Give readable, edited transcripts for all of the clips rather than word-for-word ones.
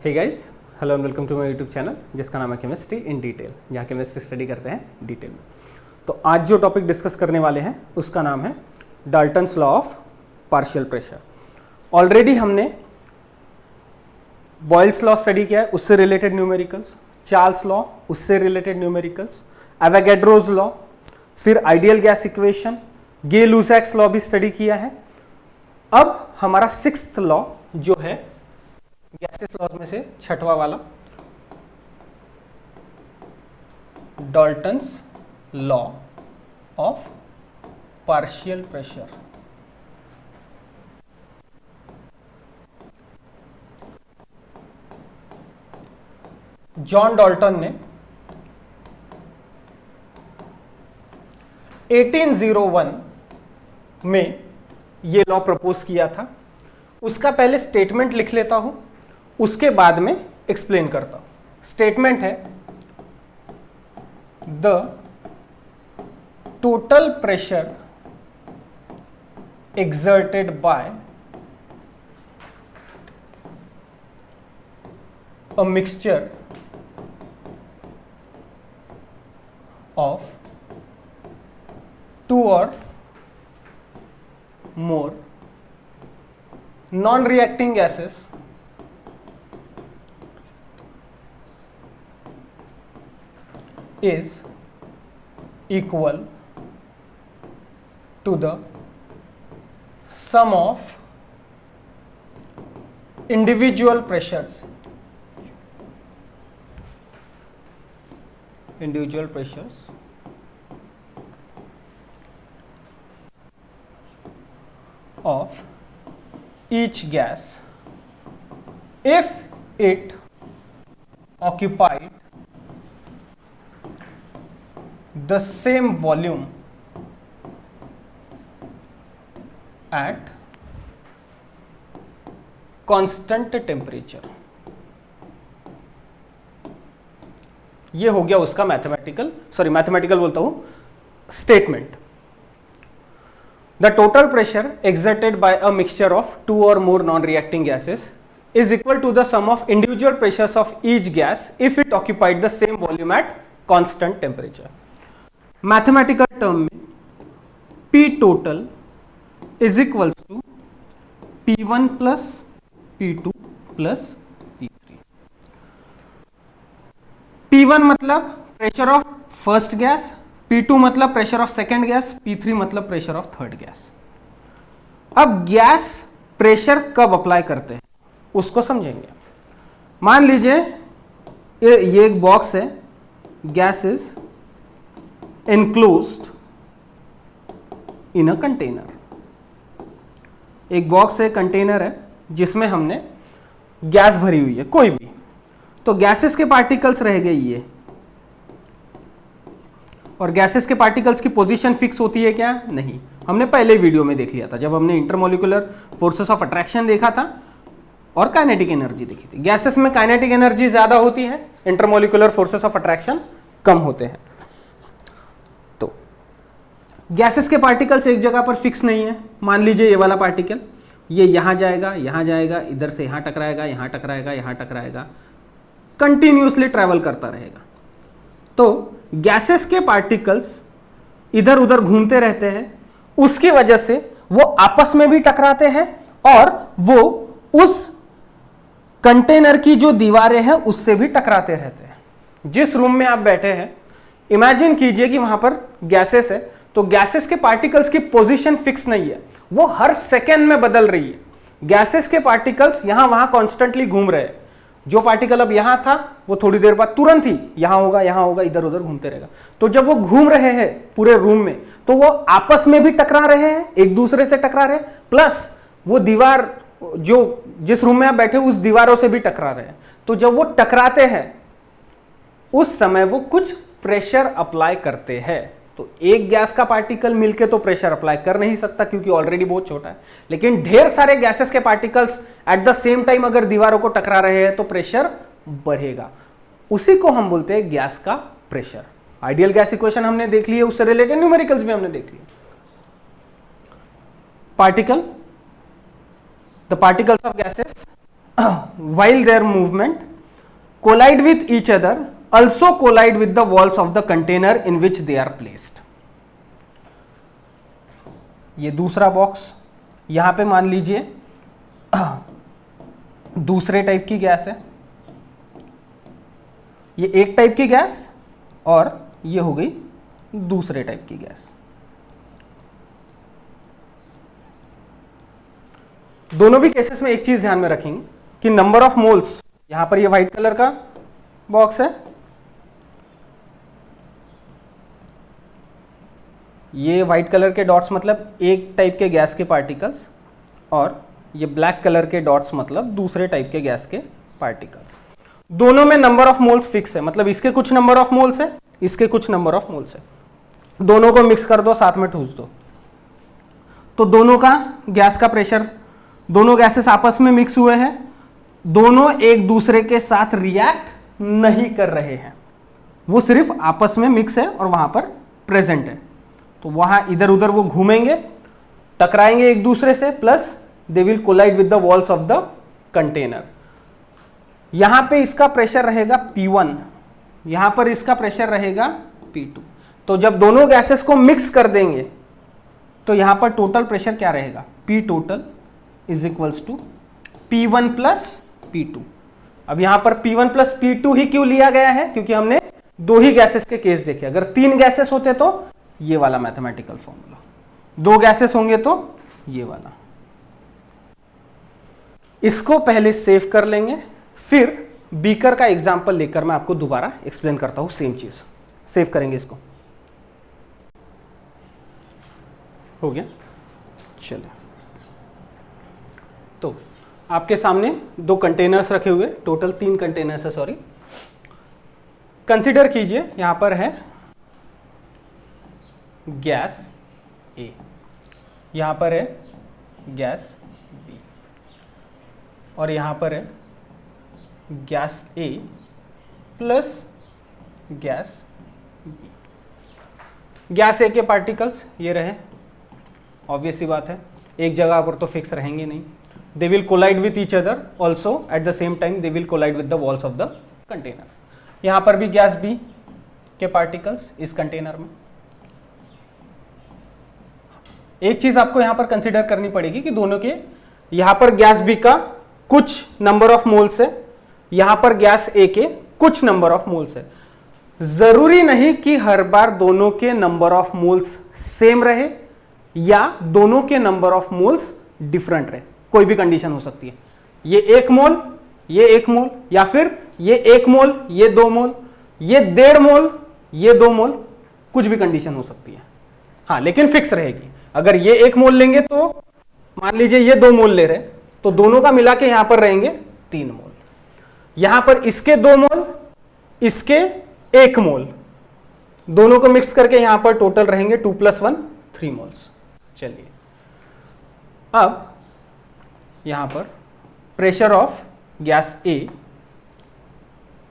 Hey guys, hello and welcome to my YouTube channel जिसका नाम है केमिस्ट्री इन डिटेल, जहाँ केमिस्ट्री स्टडी करते हैं डिटेल में। तो आज जो टॉपिक डिस्कस करने वाले हैं उसका नाम है Dalton's law of partial pressure. Already हमने बॉयल्स लॉ स्टडी किया है, उससे रिलेटेड न्यूमेरिकल्स, चार्ल्स लॉ उससे रिलेटेड न्यूमेरिकल्स, एवोगैड्रोज लॉ, फिर आइडियल गैस इक्वेशन, गे-लुसाक्स लॉ भी स्टडी किया है। अब हमारा सिक्स्थ लॉ जो है गैसेस लॉज में से छठवां वाला, Dalton's law of partial pressure. John Dalton ने 1801 में ये लॉ प्रपोज किया था। उसका पहले स्टेटमेंट लिख लेता हूं, उसके बाद में एक्सप्लेन करता हूं। स्टेटमेंट है the total pressure exerted by a mixture of two or more non-reacting gases is equal to the sum of individual pressures of each gas if it occupied the same volume at constant temperature। ये हो गया उसका mathematical बोलता हूं statement. The total pressure exerted by a mixture of two or more non-reacting gases is equal to the sum of individual pressures of each gas if it occupied the same volume at constant temperature। Mathematical term में P total is equals to P1 plus P2 plus P3। P1 मतलब pressure of first gas, P2 मतलब pressure of second gas, P3 मतलब pressure of third gas. अब gas pressure कब apply करते हैं उसको समझेंगे। मान लीजिए ये एक बॉक्स है, gas is enclosed in a container। एक बॉक्स है, कंटेनर है जिसमें हमने गैस भरी हुई है कोई भी, तो गैसेस के पार्टिकल्स रह गए ये, और गैसेस के पार्टिकल्स की पोजीशन फिक्स होती है क्या? नहीं। हमने पहले वीडियो में देख लिया था जब हमने इंटरमोलिकुलर फोर्सेस ऑफ अट्रैक्शन देखा था और काइनेटिक एनर्जी देखी थी। गैसेस में काइनेटिक एनर्जी ज्यादा होती है, इंटरमोलिकुलर फोर्सेस ऑफ अट्रैक्शन कम होते हैं। गैसेस के पार्टिकल्स एक जगह पर फिक्स नहीं है। मान लीजिए ये वाला पार्टिकल, ये यहां जाएगा, यहां जाएगा, इधर से यहां टकराएगा, यहां टकराएगा, यहां टकराएगा, कंटिन्यूअसली ट्रैवल करता रहेगा। तो गैसेस के पार्टिकल्स इधर उधर घूमते रहते हैं, उसकी वजह से वो आपस में भी टकराते हैं और वो उस कंटेनर की जो दीवारें हैं उससे भी टकराते रहते हैं। जिस रूम में आप बैठे हैं, इमेजिन कीजिए कि वहां पर गैसेस है, तो गैसेस के पार्टिकल्स की पोजीशन फिक्स नहीं है, वो हर सेकेंड में बदल रही है। गैसेस के पार्टिकल्स यहां वहां कॉन्स्टेंटली घूम रहे हैं। जो पार्टिकल अब यहां था वो थोड़ी देर बाद तुरंत ही यहां होगा, इधर उधर घूमते रहेगा। तो जब वो घूम रहे हैं पूरे रूम में, तो वो आपस में भी टकरा रहे हैं, एक दूसरे से टकरा रहे हैं, प्लस वो दीवार जो जिस रूम में आप बैठे उस दीवारों से भी टकरा रहे हैं। तो जब वो टकराते हैं उस समय वो कुछ प्रेशर अप्लाई करते हैं। तो एक गैस का पार्टिकल मिलके तो प्रेशर अप्लाई कर नहीं सकता क्योंकि ऑलरेडी बहुत छोटा है, लेकिन ढेर सारे गैसेस के particles eight the same time अगर दीवारों को टकरा रहे हैं तो प्रेशर बढ़ेगा। उसी को हम बोलते हैं गैस का प्रेशर। आइडियल गैस इक्वेशन हमने देख ली है, उससे रिलेटेड न्यूमेरिकल्स भी हमने देख लिए। Particle, the particles of gases while their movement collide with each other also collide with the walls of the container in which they are placed. ये दूसरा बॉक्स, यहां पे मान लीजिए दूसरे टाइप की गैस है, ये एक टाइप की गैस और ये हो गई दूसरे टाइप की गैस। दोनों भी केसेस में एक चीज ध्यान में रखेंगे कि नंबर ऑफ मोल्स, यहां पर ये व्हाइट कलर का बॉक्स है, ये व्हाइट कलर के डॉट्स मतलब एक टाइप के गैस के पार्टिकल्स और ये ब्लैक कलर के डॉट्स मतलब दूसरे टाइप के गैस के पार्टिकल्स। दोनों में नंबर ऑफ मोल्स फिक्स है, मतलब इसके कुछ नंबर ऑफ मोल्स है, इसके कुछ नंबर ऑफ मोल्स है। दोनों को मिक्स कर दो, साथ में ठूस दो, तो दोनों का गैस का प्रेशर, दोनों गैसेस आपस में मिक्स हुए हैं, दोनों एक दूसरे के साथ रिएक्ट नहीं कर रहे हैं, वो सिर्फ आपस में मिक्स है और वहां पर प्रेजेंट है। तो वहां इधर उधर वो घूमेंगे, टकराएंगे एक दूसरे से, plus they will collide with the walls of the container. यहां पे इसका प्रेशर रहेगा P1, यहां पर इसका प्रेशर रहेगा P2। तो जब दोनों गैसेस को मिक्स कर देंगे तो यहां पर टोटल प्रेशर क्या रहेगा, P total is equals to P1 plus P2। अब यहां पर P1 प्लस P2 ही क्यों लिया गया है, क्योंकि हमने दो ही गैसेस के केस देखे। अगर तीन गैसेस होते तो ये वाला मैथमेटिकल फॉर्मूला, दो गैसेस होंगे तो ये वाला। इसको पहले सेव कर लेंगे, फिर बीकर का एग्जांपल लेकर मैं आपको दोबारा एक्सप्लेन करता हूं सेम चीज। सेव करेंगे इसको, हो गया। चलिए, तो आपके सामने दो कंटेनर्स रखे हुए, टोटल 3 कंटेनर्स है, सॉरी। कंसीडर कीजिए यहां पर है गैस A, यहां पर है गैस B और यहां पर है gas A plus gas B। Gas A के पार्टिकल्स ये रहे, ऑब्वियस सी बात है, एक जगह पर तो फिक्स रहेंगे नहीं। They will collide with each other also at the same time, they will collide with the walls of the container. यहां पर भी गैस B के पार्टिकल्स इस कंटेनर में। एक चीज आपको यहां पर कंसीडर करनी पड़ेगी कि दोनों के, यहां पर गैस B का कुछ नंबर ऑफ मोल्स है, यहां पर गैस A के कुछ नंबर ऑफ मोल्स है। जरूरी नहीं कि हर बार दोनों के नंबर ऑफ मोल्स सेम रहे या दोनों के नंबर ऑफ मोल्स डिफरेंट रहे, कोई भी कंडीशन हो सकती है। ये 1 मोल, ये 1 मोल, या फिर ये 1 मोल, ये 2 मोल, ये 1.5 मोल, ये 2 मोल, कुछ भी कंडीशन हो सकती है। हाँ, लेकिन फिक्स रहेगी। अगर ये 1 मोल लेंगे तो मान लीजिए ये 2 मोल ले रहे, तो दोनों का मिला के यहां पर रहेंगे 3 मोल। यहां पर इसके 2 मोल, इसके 1 मोल, दोनों को मिक्स करके यहां पर टोटल रहेंगे 2 + 1 3 मोल्स। चलिए, अब यहां पर pressure of gas A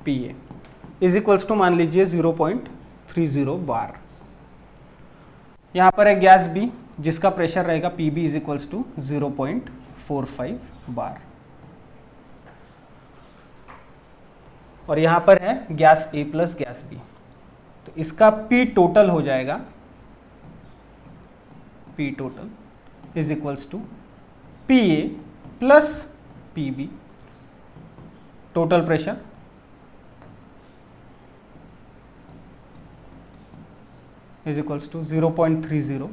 PA is equals to मान लीजिए 0.30 बार। यहां पर है गैस B जिसका प्रेशर रहेगा PB is equals to 0.45 bar, और यहां पर है gas A plus gas B। तो इसका P टोटल हो जाएगा, P total is equals to PA plus PB। Total pressure is equals to 0.30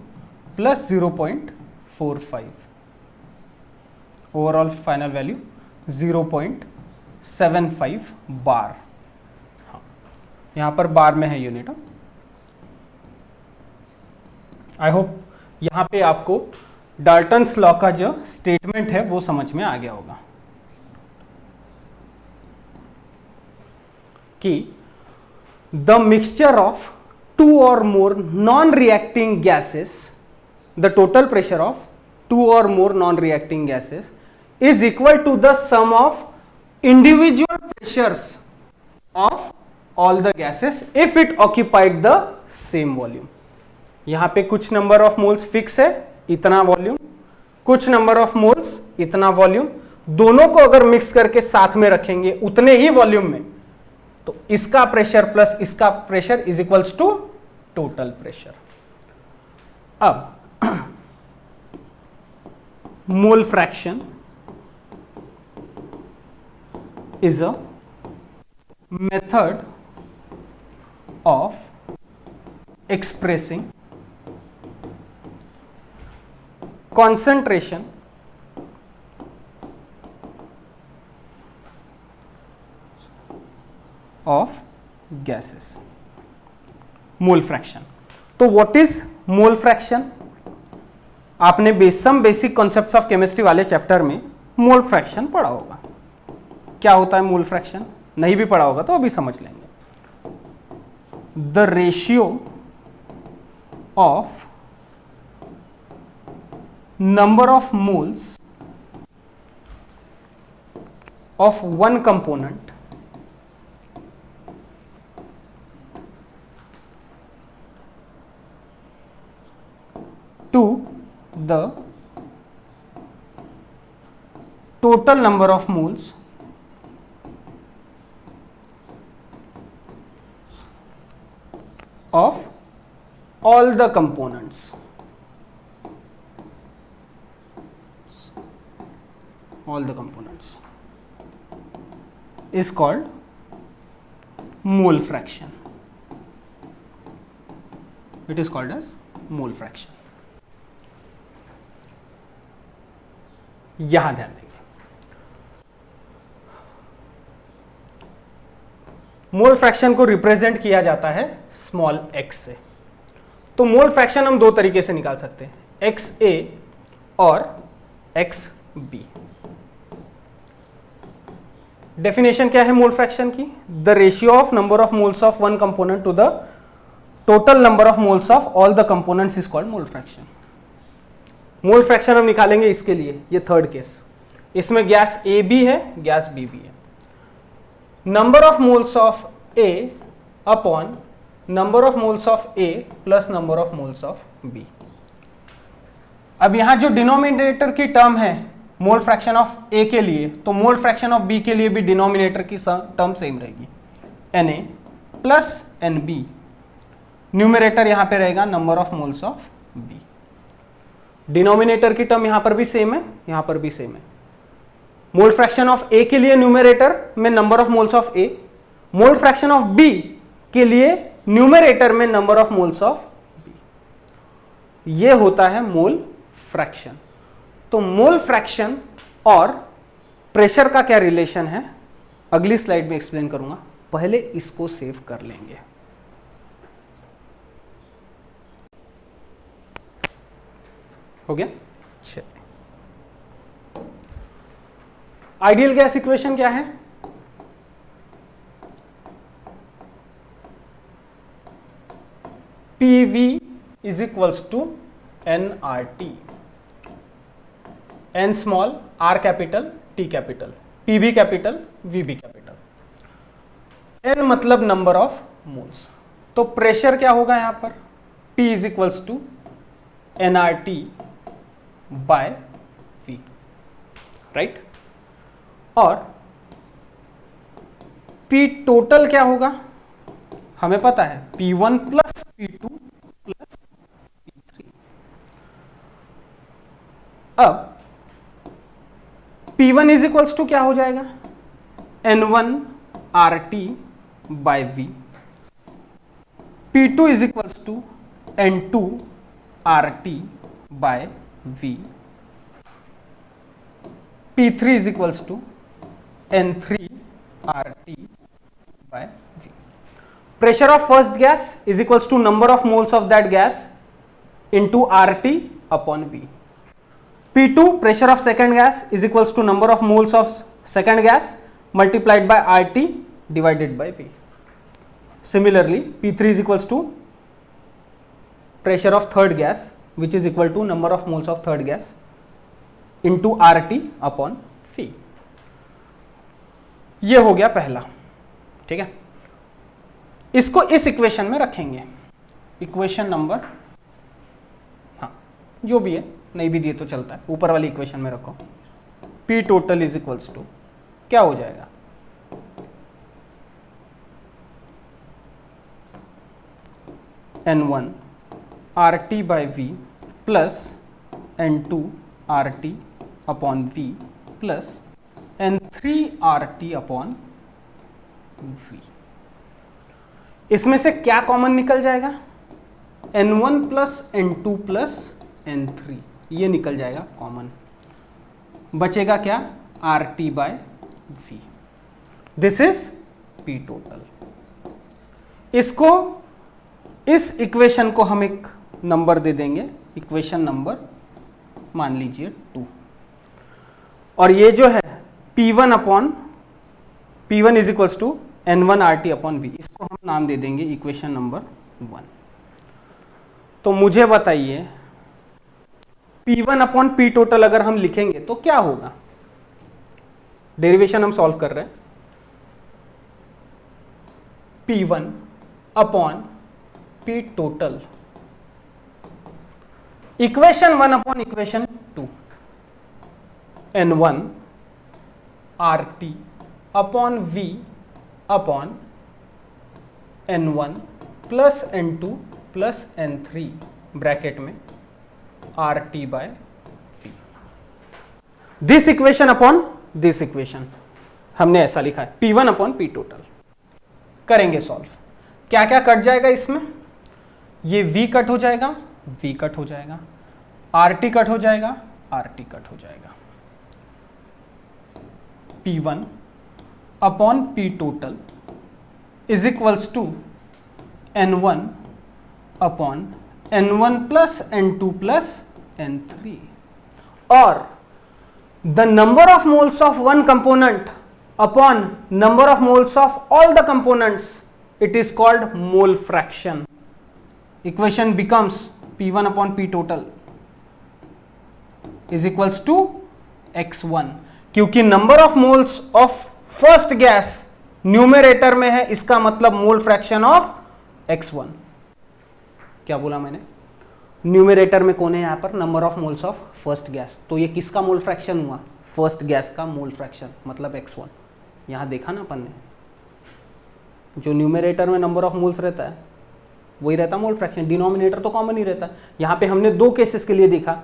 plus 0.45, overall final value 0.75 bar. हाँ, यहां पर बार में है यूनिट। आई होप यहां पे आपको डाल्टन्स लॉ का जो स्टेटमेंट है वो समझ में आ गया होगा कि the mixture of 2 or more non-reacting gases, the total pressure of 2 or more non-reacting gases is equal to the sum of individual pressures of all the gases if it occupied the same volume. यहां पे कुछ number of moles fix है, इतना volume, कुछ number of moles इतना volume, दोनों को अगर मिक्स करके साथ में रखेंगे उतने ही वॉल्यूम में, तो इसका प्रेशर प्लस इसका pressure is equals to total pressure. अब mole fraction is a method of expressing concentration of gases. Mole fraction. तो व्हाट इज मोल फ्रैक्शन? आपने some basic concepts of chemistry वाले चैप्टर में mole fraction पढ़ा होगा। क्या होता है मोल फ्रैक्शन? नहीं भी पढ़ा होगा तो अभी समझ लेंगे। The ratio of number of moles of one component to the total number of moles of all the components is called mole fraction. It is called as mole fraction. यहां ध्यान देंगे, मोल फ्रैक्शन को represent किया जाता है small x से। तो मोल fraction हम दो तरीके से निकाल सकते हैं, XA और XB। डेफिनेशन क्या है मोल फ्रैक्शन की? The ratio of number of moles of one component to the total number of moles of all the components is called mole fraction. Mole fraction हम निकालेंगे इसके लिए, ये थर्ड केस, इसमें gas A भी है, gas B भी है। Number of moles of A upon number of moles of A plus number of moles of B। अब यहां जो डिनोमिनेटर की टर्म है मोल फ्रैक्शन ऑफ A के लिए, तो मोल फ्रैक्शन ऑफ B के लिए भी डिनोमिनेटर की टर्म सेम रहेगी, Na प्लस Nb। न्यूमरेटर यहां पे रहेगा number of moles of B। Denominator की टर्म यहां पर भी सेम है, यहां पर भी सेम है। मोल फ्रैक्शन ऑफ A के लिए न्यूमरेटर में number of moles of A, mole fraction of B के लिए न्यूमरेटर में number of moles of B। ये होता है मोल फ्रैक्शन। तो मोल फ्रैक्शन और प्रेशर का क्या रिलेशन है अगली स्लाइड में एक्सप्लेन करूंगा, पहले इसको सेव कर लेंगे। हो गया? चलिए, आइडियल गैस इक्वेशन क्या है? PV is equals to nRT, n small, R capital, T capital, PV capital, VB capital. n मतलब नंबर ऑफ मोल्स। तो प्रेशर क्या होगा यहां पर? P is equals to nRT by V, right? और P total क्या होगा हमें पता है, P1 plus P2 plus P3। अब P1 इज इक्वल्स टू क्या हो जाएगा? N1 RT by V। P2 is equals to N2 RT by V। P3 is equals to N3 RT by V। Pressure of first gas is equals to number of moles of that gas into RT upon V। P2 pressure of second gas is equals to number of moles of second gas multiplied by RT divided by V। Similarly, P3 is equals to pressure of third gas which is equal to number of moles of third gas into RT upon V। ये हो गया पहला, ठीक है। इसको इस equation में रखेंगे, इक्वेशन नंबर, हाँ जो भी है, नहीं भी दिए तो चलता है, ऊपर वाली इक्वेशन में रखो। P total is equals to क्या हो जाएगा, N1 RT by V plus N2 RT upon V plus N3 RT upon V। इसमें से क्या कॉमन निकल जाएगा, N1 plus N2 plus N3, ये निकल जाएगा कॉमन। बचेगा क्या, RT by V। This is P total. इसको, इस इक्वेशन को हम एक नंबर दे देंगे, इक्वेशन नंबर मान लीजिए 2। और ये जो है P1 is equals to N1 RT upon V, इसको हम नाम दे देंगे इक्वेशन नंबर 1। तो मुझे बताइए P1 अपॉन P टोटल अगर हम लिखेंगे तो क्या होगा, डेरिवेशन हम सॉल्व कर रहे हैं। P1 upon P total equation 1 upon equation 2, N1 RT upon V upon N1 plus N2 plus N3 bracket में RT by V। This equation upon this equation हमने ऐसा लिखा है, P1 अपॉन P टोटल। करेंगे solve, क्या क्या cut जाएगा इसमें, ये V कट हो जाएगा, V कट हो जाएगा, RT कट हो जाएगा, RT कट हो जाएगा। P1 upon P total is equals to N1 upon N1 plus N2 plus N3, और the number of moles of one component upon number of moles of all the components, it is called mole fraction. Equation becomes P1 upon P total is equals to X1, क्योंकि number of moles of first gas numerator में है, इसका मतलब मोल fraction of X1। क्या बोला मैंने, numerator में कौन है यहां पर, number of moles of first gas, तो ये किसका मोल फ्रैक्शन हुआ, फर्स्ट गैस का मोल फ्रैक्शन, मतलब X1। यहां देखा ना अपन ने, जो न्यूमरेटर में नंबर ऑफ मोल्स रहता है वही रहता मोल फ्रैक्शन, डिनोमिनेटर तो कॉमन ही रहता है। यहां पे हमने दो केसेस के लिए देखा,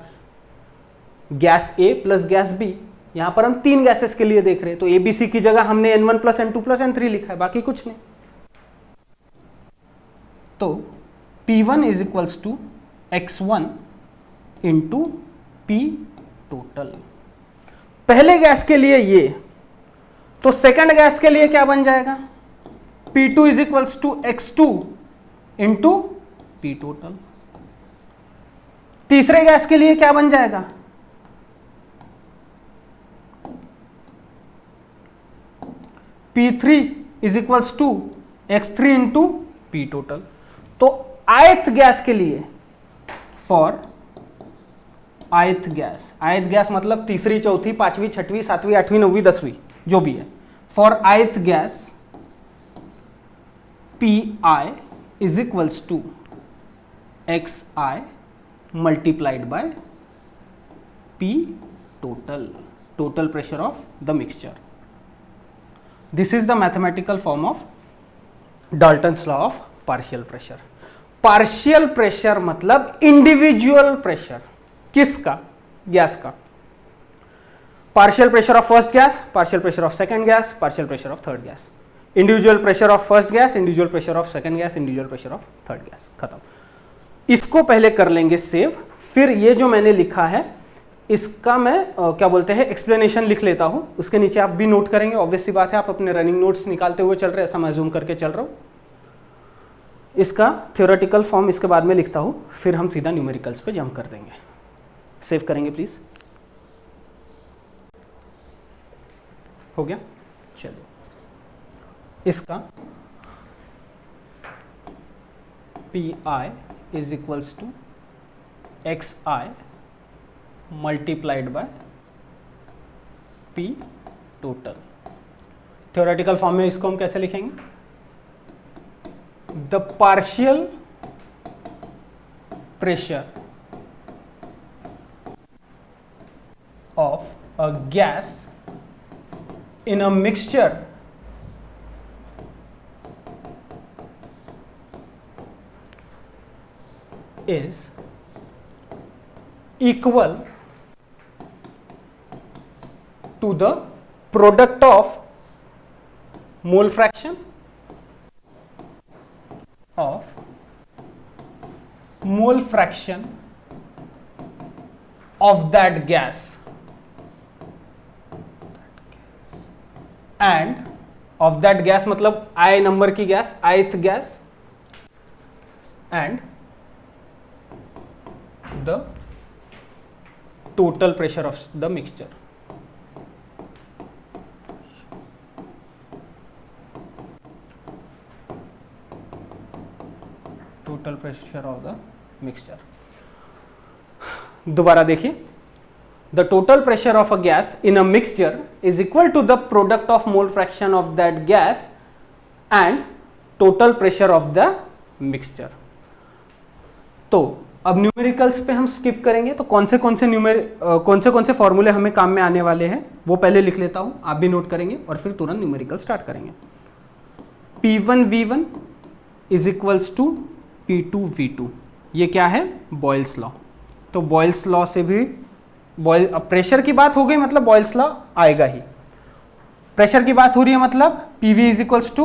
gas A plus gas B, यहां पर हम 3 गैसेस के लिए देख रहे हैं, तो ABC की जगह हमने N1 plus N2 plus N3 लिखा है, बाकी कुछ नहीं। तो P1 is equals to X1 into P total, पहले गैस के लिए ये, तो सेकंड गैस के लिए क्या बन जाएगा, P2 is equals to X2 into P total. तीसरे गैस के लिए क्या बन जाएगा, P3 is equals to X3 into P total. तो ith गैस के लिए, फॉर ith गैस मतलब तीसरी, चौथी, पांचवी, छठवीं, सातवीं, आठवीं, नौवीं, 10वीं, जो भी है, for ith gas Pi is equals to Xi multiplied by P total, total pressure of the mixture. This is the mathematical form of Dalton's law of partial pressure। Partial pressure मतलब इंडिविजुअल प्रेशर, किसका, gas का। Partial pressure of first gas, partial pressure of second gas, partial pressure of third gas, individual pressure of first gas, individual pressure of second gas, individual pressure of third gas, खत्म। इसको पहले कर लेंगे save, फिर ये जो मैंने लिखा है इसका मैं क्या बोलते हैं एक्सप्लेनेशन लिख लेता हूं, उसके नीचे आप भी नोट करेंगे। ऑब्वियस सी बात है, आप अपने रनिंग नोट्स निकालते हुए चल रहे हैं, ऐसा मैं जूम करके चल रहा हूं। इसका थ्योरेटिकल फॉर्म इसके बाद में लिखता हूं, फिर हम सीधा न्यूमेरिकल्स पे जंप कर देंगे। सेव करेंगे प्लीज, हो गया। चलिए, इसका Pi is equals to Xi multiplied by P total. Theoretical form में इसको हम कैसे लिखेंगे, the partial pressure of a gas in a mixture is equal to the product of mole fraction of that gas and of that gas मतलब I number की gas, ith gas, and the total pressure of the mixture. Total pressure of the mixture. दोबारा देखिए, the total pressure of a gas in a mixture is equal to the product of mole fraction of that gas and total pressure of the mixture. तो अब numericals पे हम skip करेंगे, तो कौन से फॉर्मूले हमें काम में आने वाले हैं वो पहले लिख लेता हूं, आप भी नोट करेंगे और फिर तुरंत न्यूमेरिकल स्टार्ट करेंगे. P1V1 is equals to P2V2. ये क्या है? Boyle's law. तो बॉयल्स लॉ से भी प्रेशर की बात हो गई मतलब बॉयल्स लॉ आएगा ही. प्रेशर की बात हो रही है मतलब PV is equals to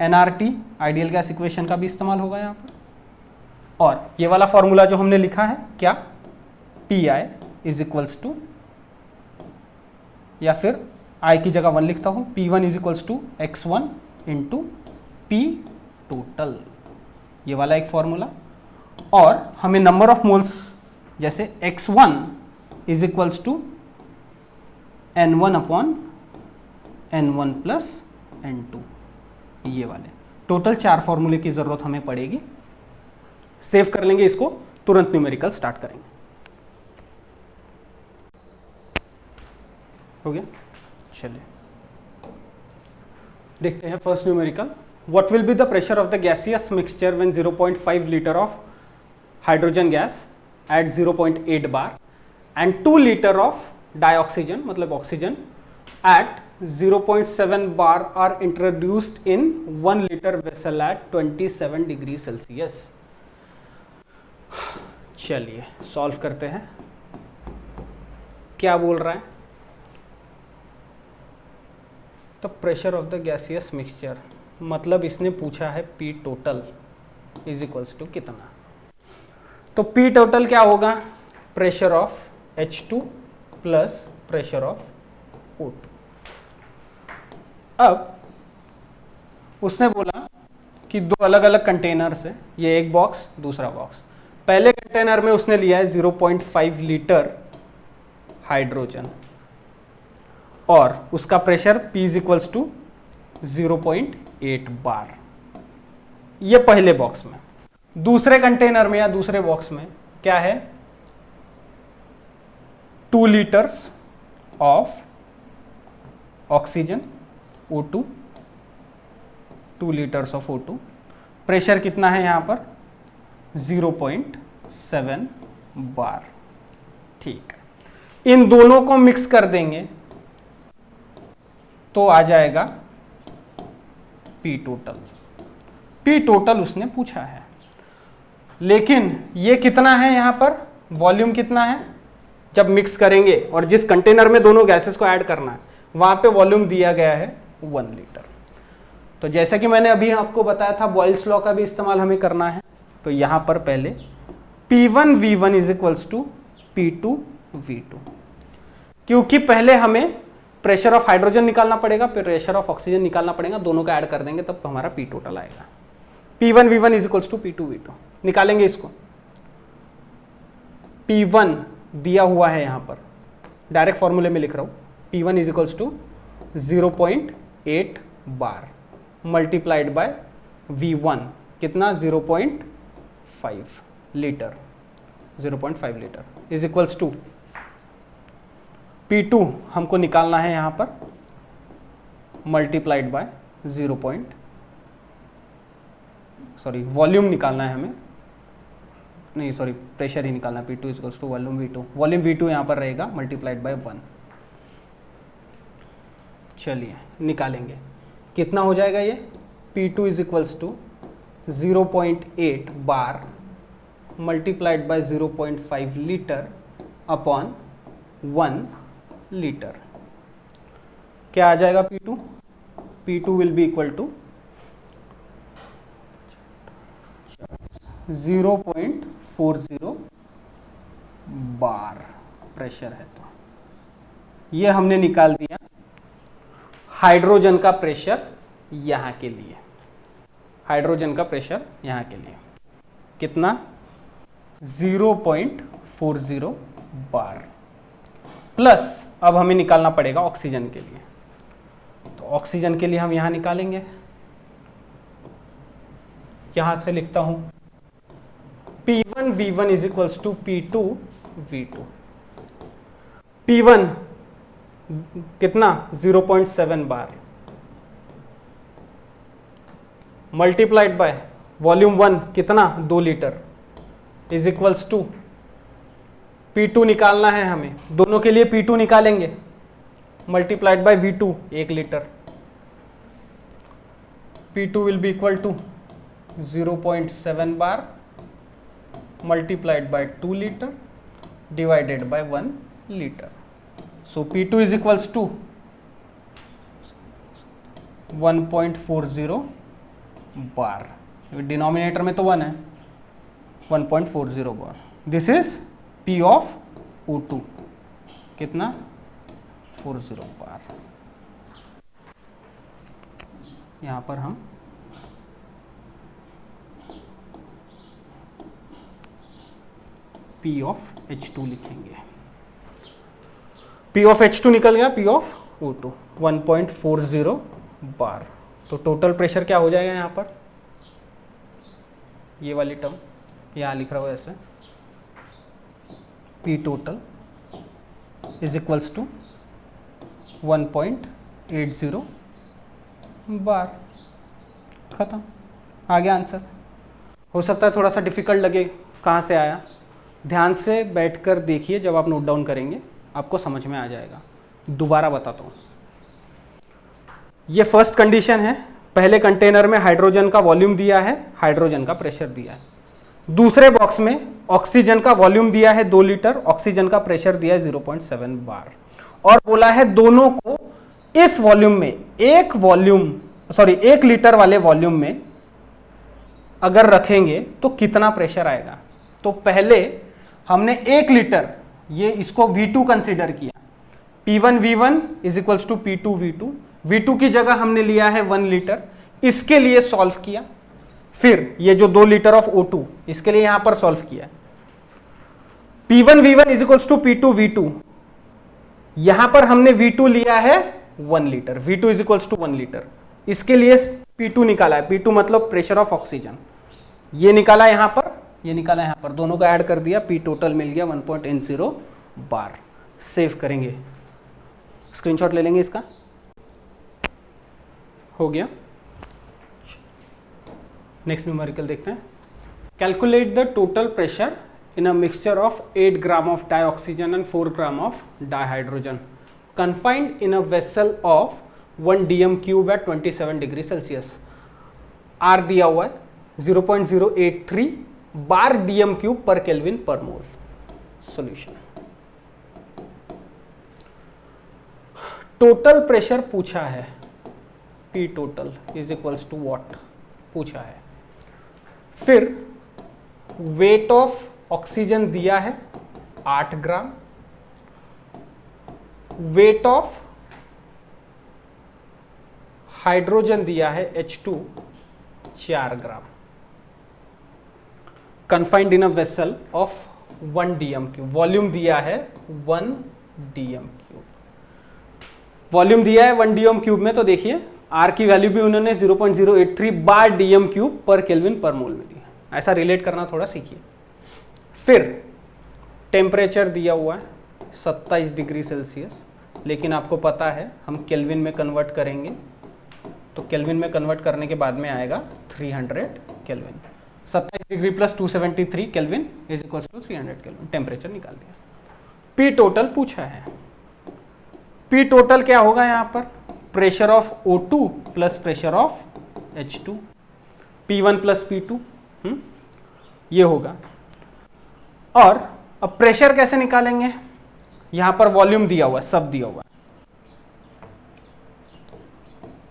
NRT, ideal gas equation का भी इस्तेमाल होगा यहाँ पर. और ये वाला फॉर्मूला जो हमने लिखा है क्या? PI इज इक्वल्स टू, या फिर I की जगह 1 लिखता हूँ, P1 is equals to X1 into P total. ये वाला एक फॉर्मूला. और हमें नंबर ऑफ मोल्स जैसे X1 is equals to N1 upon N1 plus N2. ये वाले टोटल 4 फॉर्मूले की जरूरत हमें पड़ेगी. सेव कर लेंगे इसको, तुरंत न्यूमेरिकल स्टार्ट करेंगे. हो गया? चलिए देखते हैं first numerical. What will be the pressure of the gaseous mixture when 0.5 liter of hydrogen gas at 0.8 bar and 2 liter of dioxygen मतलब oxygen at 0.7 bar are introduced in 1 liter vessel at 27 degree Celsius. चलिए solve करते हैं. क्या बोल रहा है? The pressure of the gaseous mixture मतलब इसने पूछा है P total is equals to कितना. तो P टोटल क्या होगा? Pressure of H2 plus pressure of O2. अब उसने बोला कि 2 अलग अलग कंटेनर्स है, ये एक बॉक्स दूसरा बॉक्स. पहले कंटेनर में उसने लिया है 0.5 लीटर हाइड्रोजन और उसका pressure P is equals to 0.8 bar. ये पहले बॉक्स में. दूसरे कंटेनर में या दूसरे बॉक्स में क्या है? 2 litres of oxygen O2, 2 litres of O2. Pressure कितना है यहाँ पर? 0.7 बार. ठीक है, इन दोनों को मिक्स कर देंगे तो आ जाएगा P टोटल. P टोटल उसने पूछा है, लेकिन ये कितना है यहाँ पर? वॉल्यूम कितना है? जब मिक्स करेंगे और जिस कंटेनर में दोनों गैसेस को ऐड करना है वहां पे वॉल्यूम दिया गया है 1 लीटर. तो जैसा कि मैंने अभी आपको बताया था बॉयल्स लॉ का भी इस्तेमाल हमें करना है. तो यहाँ पर पहले P1V1 is equals to P2V2, क्योंकि पहले हमें प्रेशर ऑफ हाइड्रोजन निकालना पड़ेगा, फिर प्रेशर ऑफ ऑक्सीजन निकालना पड़ेगा, दोनों का ऐड कर देंगे तब हमारा P टोटल आएगा. P1V1 is equals to P2V2. निकालेंगे इसको. P1 दिया हुआ है यहाँ पर, डायरेक्ट फॉर्मूले में लिख रहा हूँ. P1 is equals to 0.8 bar multiplied by V1 कितना? 0.5 litre. 0.5 litre is equals to P2 हमको निकालना है यहाँ पर मल्टीप्लाइड बाय वॉल्यूम निकालना है हमें, नहीं सॉरी प्रेशर ही निकालना है. P2 is equals to volume V2. Volume V2 यहाँ पर रहेगा मल्टीप्लाइड बाय 1. चलिए निकालेंगे, कितना हो जाएगा ये, P2 is equals to 0.8 bar multiplied by 0.5 litre upon 1 litre. क्या आ जाएगा P2? P2 will be equal to 0.40 bar pressure है। तो ये हमने निकाल दिया हाइड्रोजन का प्रेशर यहाँ के लिए, हाइड्रोजन का प्रेशर यहाँ के लिए कितना, 0.40 बार। प्लस अब हमें निकालना पड़ेगा ऑक्सीजन के लिए, तो ऑक्सीजन के लिए हम यहाँ निकालेंगे, यहाँ से लिखता हूँ P1 V1 is equals to P2 V2। P1 कितना, 0.7 बार मल्टीप्लाइड बाय वॉल्यूम 1 कितना, 2 litre is equals to P2 निकालना है हमें, दोनों के लिए P2 निकालेंगे, multiplied by V2 1 litre. P2 will be equal to 0.7 bar multiplied by 2 liter divided by 1 liter. So P2 is equals to 1.40 bar, denominator में तो 1 है, 1.40 bar. This is P of O2 कितना, 40 बार। यहाँ पर हम P of H2 लिखेंगे, P of H2 निकल गया, P of O2 1.40 बार। तो टोटल प्रेशर क्या हो जाएगा यहाँ पर, ये वाली टर्म यहाँ लिख रहा हूँ ऐसे, P total is equals to 1.80 bar. खत्म, आ गया आंसर। हो सकता है थोड़ा सा डिफिकल्ट लगे, कहाँ से आया, ध्यान से बैठकर देखिए, जब आप नोट डाउन करेंगे आपको समझ में आ जाएगा। दोबारा बताता हूँ, ये फर्स्ट कंडीशन है, पहले कंटेनर में हाइड्रोजन का वॉल्यूम दिया है, हाइड्रोजन का प्रेशर दिया है। दूसरे बॉक्स में ऑक्सीजन का वॉल्यूम दिया है 2 लीटर, ऑक्सीजन का प्रेशर दिया है 0.7 बार, और बोला है दोनों को इस वॉल्यूम में, एक लीटर वाले वॉल्यूम में अगर रखेंगे तो कितना प्रेशर आएगा। तो पहले हमने 1 लीटर, ये इसको V2 कंसीडर किया, P1 V1 is equals to P2 V2, V2 की जगह हमने लिया है 1 लीटर, इसके लिए सॉल्व किया। फिर ये जो 2 लीटर ऑफ O2, इसके लिए यहां पर सॉल्व किया, P1 V1 is equals to P2 V2, यहां पर हमने V2 लिया है 1 litre, V2 is equals to 1 litre, इसके लिए P2 निकाला है, P2 मतलब प्रेशर ऑफ ऑक्सीजन, ये निकाला यहां पर, ये निकाला यहां पर, दोनों का ऐड कर दिया, P टोटल मिल गया 1.80 बार। सेव करेंगे, स्क्रीनशॉट ले लेंगे इसका, हो गया। नेक्स्ट न्यूमेरिकल देखते हैं। Calculate the total pressure in a mixture of 8 gram of dioxygen and 4 gram of dihydrogen confined in a vessel of 1 dm³ at 27 degree Celsius. R दिया हुआ है 0.083 बार dm³ पर केल्विन पर मोल। सॉल्यूशन, टोटल प्रेशर पूछा है, P total is equals to what पूछा है। फिर वेट ऑफ ऑक्सीजन दिया है 8 ग्राम, वेट ऑफ हाइड्रोजन दिया है H2 4 gram, confined in a vessel of 1 dm³, volume दिया है 1 dm³, वॉल्यूम दिया है 1 dm³ में, तो देखिए R की वैल्यू भी उन्होंने 0.083 बार dm³ पर केल्विन पर मोल में दी है। ऐसा रिलेट करना थोड़ा सीखिए। फिर टेम्परेचर दिया हुआ है 27 डिग्री सेल्सियस, लेकिन आपको पता है हम केल्विन में कन्वर्ट करेंगे, तो केल्विन में कन्वर्ट करने के बाद में आएगा 300 kelvin. 27 degree plus 273 kelvin is equals to 300 kelvin, temperature निकाल दिया। P टोटल पूछा है, P टोटल क्या होगा यहाँ पर, pressure of O2 plus pressure of H2, P1 plus P2, ये होगा। और अब प्रेशर कैसे निकालेंगे, यहां पर वॉल्यूम दिया हुआ है, सब दिया हुआ है,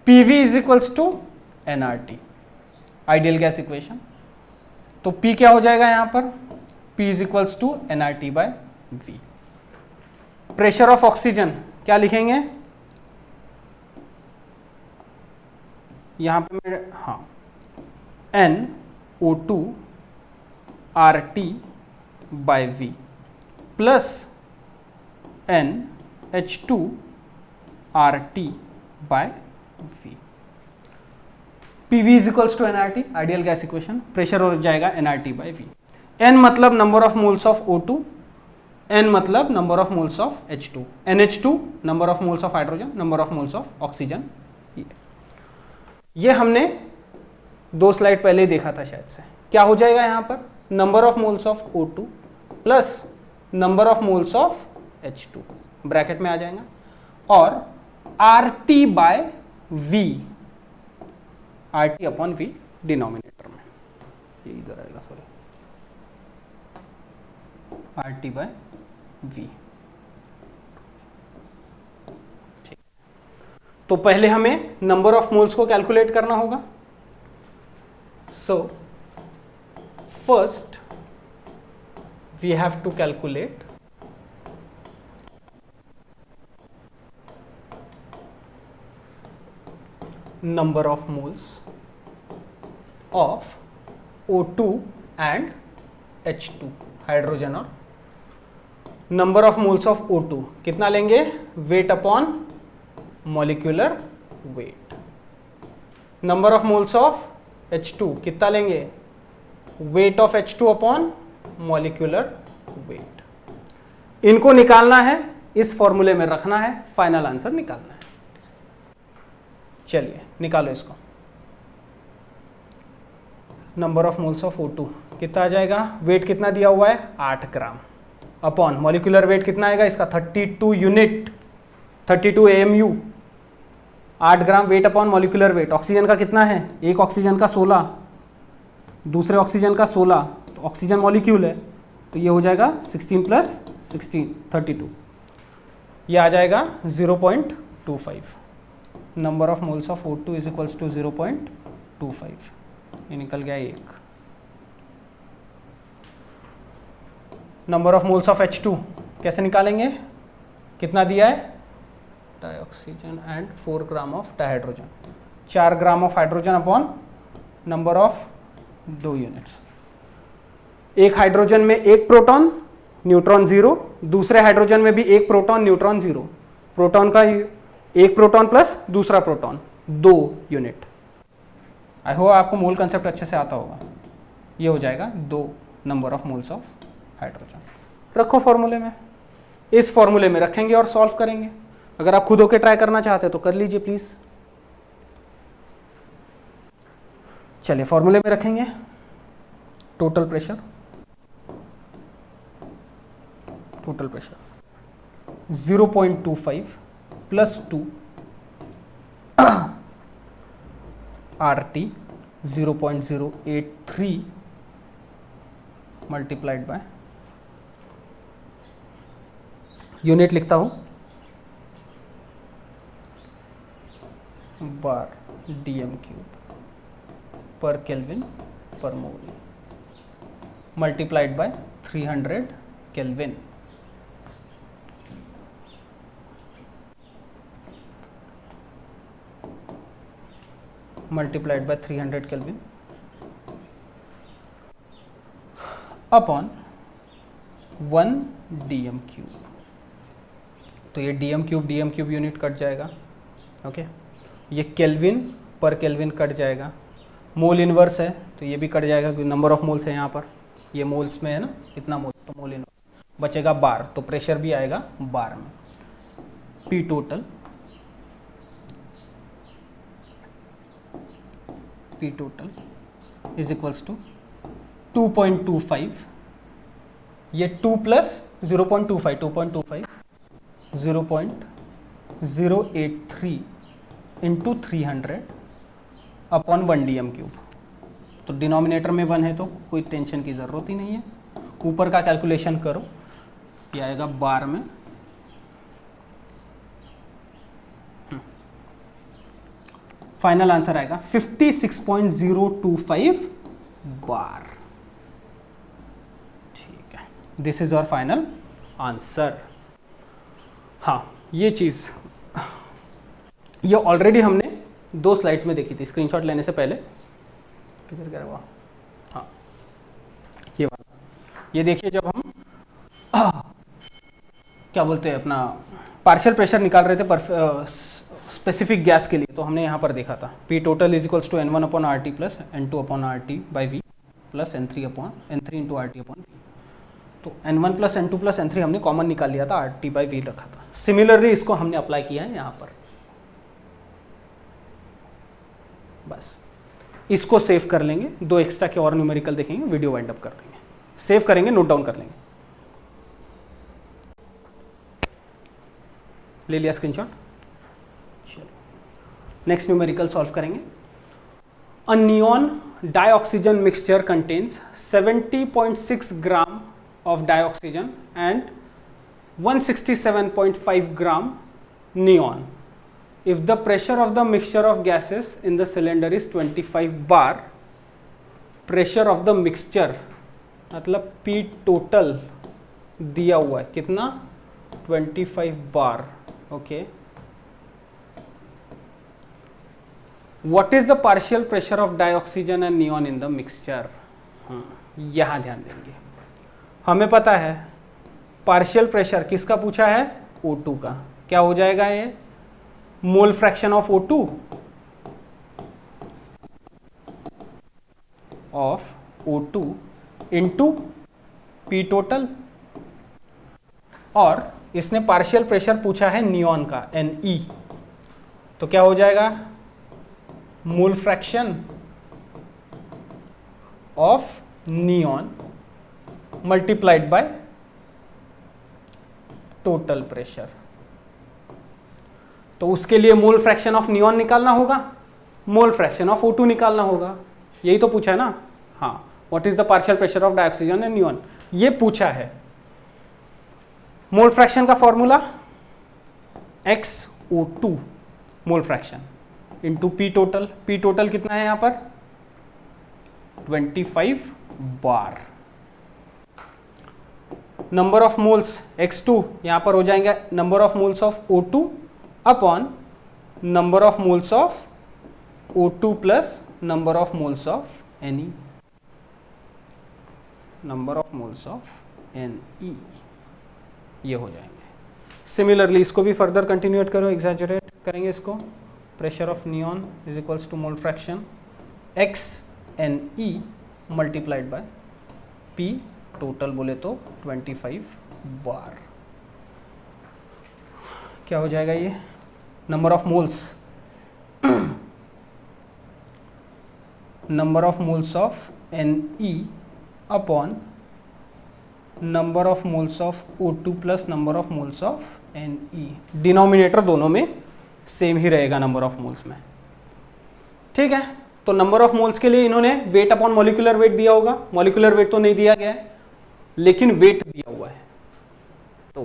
PV is equals to nRT, ideal gas equation. तो P क्या हो जाएगा यहां पर, P is equals to nRT by V। Pressure of oxygen क्या लिखेंगे, यहां पे मेरे, हाँ, NO2 RT by V plus NH2 RT by V। PV is equals to nRT, ideal gas equation. Pressure हो जाएगा nRT बाय V। N मतलब number of moles of O2, N मतलब number of moles of H2, NH2 number of moles of hydrogen, number of moles of oxygen. ये हमने 2 slide पहले ही देखा था शायद से। क्या हो जाएगा यहां पर, number of moles of O2 plus number of moles of H2 bracket में आ जाएगा, और RT by V, RT upon V denominator में, ये इधर आएगा, सॉरी, RT बाय V। ठीक, तो पहले हमें नंबर ऑफ मोल्स को कैलकुलेट करना होगा। So first we have to calculate number of moles of O2 and H2 hydrogen, और number of moles of O2 कितना लेंगे, weight upon molecular weight. Number of moles of H2 कितना लेंगे, weight of H2 upon molecular weight. इनको निकालना है, इस फॉर्मूले में रखना है, फाइनल आंसर निकालना है। चलिए निकालो इसको। Number of moles of O2 कितना आ जाएगा, वेट कितना दिया हुआ है 8 ग्राम, अपॉन मॉलिक्यूलर वेट कितना आएगा इसका 32 unit, 32 AMU, 8 gram weight upon molecular wait. Oxygen का कितना है, एक ऑक्सीजन का 16, दूसरे ऑक्सीजन का 16, तो ऑक्सीजन मॉलिक्यूल है, तो ये हो जाएगा 16 प्लस 16 32, ये आ जाएगा 0.25। Number of moles of O2 is equals to 0.25, ये निकल गया 1। Number of moles of H2 कैसे निकालेंगे, कितना दिया है, dioxygen and 4 gram of dihydrogen, 4 gram of hydrogen upon number of 2 units. एक हाइड्रोजन में एक प्रोटॉन, न्यूट्रॉन 0, दूसरे हाइड्रोजन में भी एक प्रोटॉन, न्यूट्रॉन 0, प्रोटॉन का एक प्रोटॉन प्लस दूसरा प्रोटॉन 2 यूनिट। आई होप आपको मोल कंसेप्ट अच्छे से आता होगा। ये हो जाएगा 2 number of moles of hydrogen. रखो फॉर्मूले में, इस फॉर्मूले में रखेंगे और सॉल्व करेंगे। अगर आप खुद होके ट्राई करना चाहते हैं तो कर लीजिए प्लीज। चलिए फॉर्मूले में रखेंगे, total pressure 0.25 plus 2 RT 0.083 multiplied by, unit लिखता हूं, बार dm³ पर केल्विन पर mole, multiplied by 300 kelvin. Multiplied by 300 kelvin upon 1 dm³। तो ये dm³ यूनिट कट जाएगा, ओके। ये केल्विन पर केल्विन कट जाएगा, मोल इनवर्स है तो ये भी कट जाएगा क्योंकि नंबर ऑफ मोल्स है यहाँ पर, ये मोल्स में है ना, इतना मोल, तो मोल इनवर्स बचेगा बार, तो प्रेशर भी आएगा बार में। P total is equals to 2.25, ये 2 प्लस 0.25 0.083 इंटू 300 अपॉन 1 dm³। तो डिनोमिनेटर में 1 है तो कोई टेंशन की ज़रूरत ही नहीं है। ऊपर का कैलकुलेशन करो, ये आएगा बार में। फाइनल आंसर आएगा 56.025 बार। ठीक है, this is our final answer. हाँ, ये चीज़ ये ऑलरेडी हमने 2 स्लाइड्स में देखी थी स्क्रीनशॉट लेने से पहले। किधर गया हुआ? हाँ, ये वाला। ये देखिए, जब हम क्या बोलते हैं अपना पार्शियल प्रेशर निकाल रहे थे स्पेसिफिक गैस के लिए, तो हमने यहाँ पर देखा था P total is equals to N1 upon RT plus N2 upon RT by V plus N3 into RT upon V। तो N1 plus N2 plus N3 हमने कॉमन निकाल लिया था, RT बाई V रखा था। सिमिलरली इसको हमने अप्लाई किया है यहाँ पर। बस इसको सेव कर लेंगे, 2 एक्स्ट्रा के और न्यूमेरिकल देखेंगे, वीडियो वाइंड अप कर देंगे। सेव करेंगे, नोट डाउन कर लेंगे। ले लिया स्क्रीनशॉट? चलो नेक्स्ट न्यूमेरिकल सॉल्व करेंगे। A neon dioxygen mixture contains 70.6 gram of dioxygen and 167.5 gram neon. If the pressure of the mixture of gases in the cylinder is 25 bar, pressure of the mixture मतलब P total दिया हुआ है कितना? 25 bar. Okay, what is the partial pressure of dioxygen and neon in the mixture? हाँ, यहाँ ध्यान देंगे। हमें पता है पार्शियल प्रेशर किसका पूछा है? O2 का। क्या हो जाएगा ये? मोल fraction of O2 into P total, और इसने पार्शियल प्रेशर पूछा है नियॉन का Ne, तो क्या हो जाएगा? मोल fraction of neon multiplied by total pressure. तो उसके लिए मोल फ्रैक्शन ऑफ नियॉन निकालना होगा, मोल फ्रैक्शन ऑफ O2 निकालना होगा। यही तो पूछा है ना? हाँ, what is the partial pressure of dioxygen and neon, ये पूछा है। मोल फ्रैक्शन का formula XO2 mole fraction into P total. P total कितना है यहाँ पर? 25 बार। नंबर ऑफ मोल्स X2 यहाँ पर हो जाएंगे number of moles of O2 upon number of moles of O2 plus number of moles of Ne, number of moles of Ne, ये हो जाएंगे। सिमिलरली इसको भी फर्दर कंटिन्यूएट करो, एग्जैजरेट करेंगे इसको। Pressure of neon is equals to mole fraction XNE multiplied by P total बोले तो 25 बार। क्या हो जाएगा ये? Number of moles of Ne upon number of moles of O2 plus number of moles of Ne। Denominator दोनों में same ही रहेगा number of moles में। ठीक है, तो नंबर ऑफ मोल्स के लिए इन्होंने वेट अपॉन मॉलिक्यूलर वेट दिया होगा। मॉलिक्यूलर वेट तो नहीं दिया गया है, लेकिन वेट दिया हुआ है, तो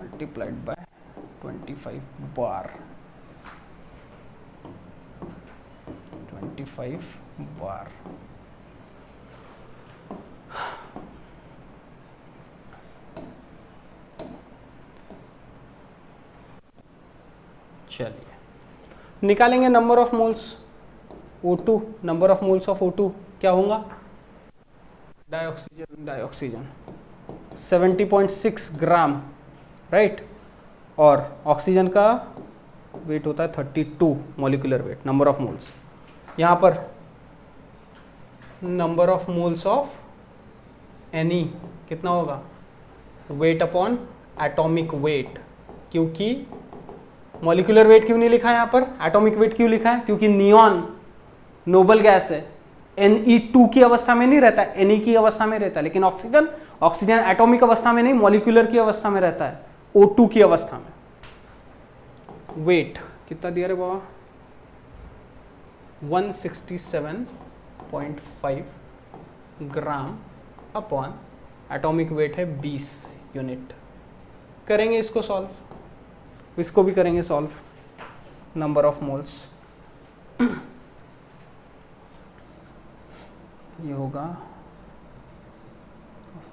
मल्टीप्लाइड बाय 25 बार। 25 बार। चलिए निकालेंगे number of moles O2। Number of moles of O2 क्या होगा? डाइऑक्सीजन 70.6 ग्राम, राइट। और ऑक्सीजन का वेट होता है 32 molecular weight, number of moles. यहाँ पर number of moles of Ne कितना होगा? Weight upon atomic weight. क्योंकि मॉलिक्यूलर वेट क्यों नहीं लिखा है यहाँ पर, एटॉमिक वेट क्यों लिखा है? क्योंकि नियॉन नोबल गैस है, Ne2 की अवस्था में नहीं रहता है, Ne की अवस्था में रहता है। लेकिन ऑक्सीजन एटॉमिक अवस्था में नहीं, मॉलिक्यूलर की अवस्था में रहता है, O2 की अवस्था में। वेट कितना दिया रे बाबा, 167.5 ग्राम अपॉन एटॉमिक वेट है 20 यूनिट। करेंगे इसको सॉल्व, इसको भी करेंगे सॉल्व। नंबर ऑफ मोल्स ये होगा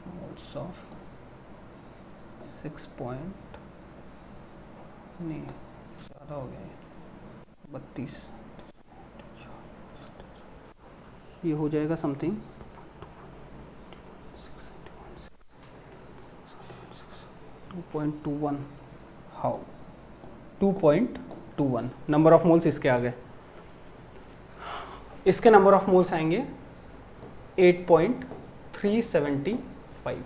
मोल्स ऑफ 6 पॉइंट, नहीं ज़्यादा हो गया, 32, ये हो जाएगा something 2.21। How 2.21 number of moles इसके आ गए। इसके नंबर ऑफ मोल्स आएंगे 8.375।